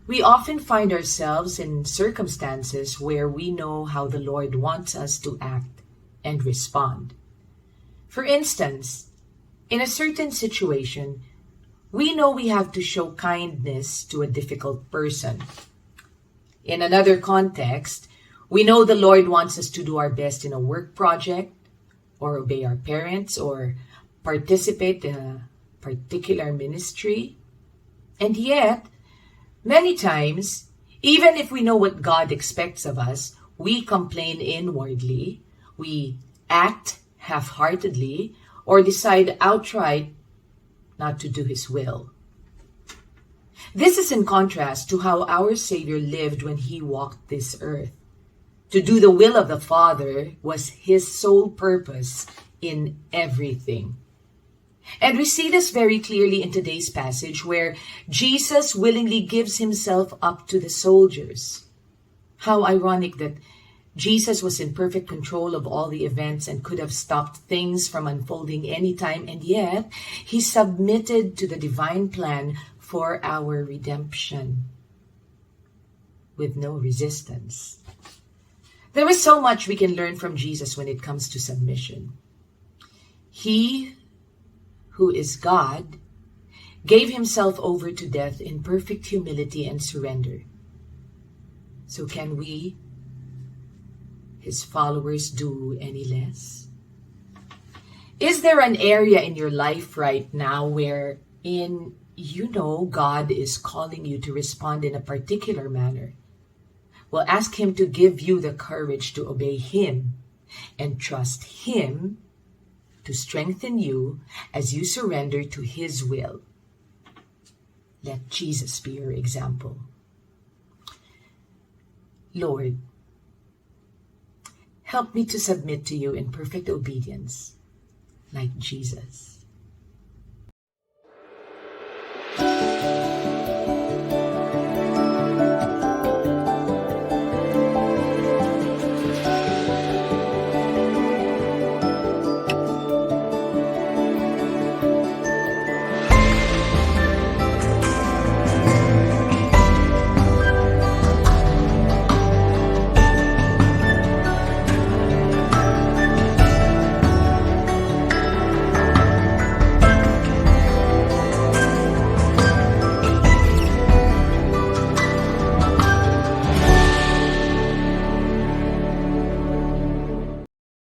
We often find ourselves in circumstances where we know how the Lord wants us to act and respond. For instance, in a certain situation, we know we have to show kindness to a difficult person. In another context, we know the Lord wants us to do our best in a work project, or obey our parents, or participate in a particular ministry. And yet, many times, even if we know what God expects of us, we complain inwardly, we act half-heartedly, or decide outright not to do His will. This is in contrast to how our Savior lived when He walked this earth. To do the will of the Father was His sole purpose in everything. And we see this very clearly in today's passage where Jesus willingly gives Himself up to the soldiers. How ironic that Jesus was in perfect control of all the events and could have stopped things from unfolding anytime, and yet He submitted to the divine plan for our redemption with no resistance. There is so much we can learn from Jesus when it comes to submission. He who is God gave Himself over to death in perfect humility and surrender. So can we, His followers, do any less? Is there an area in your life right now wherein you know God is calling you to respond in a particular manner? Well, ask Him to give you the courage to obey Him and trust Him to strengthen you as you surrender to His will. Let Jesus be your example. Lord, help me to submit to You in perfect obedience like Jesus.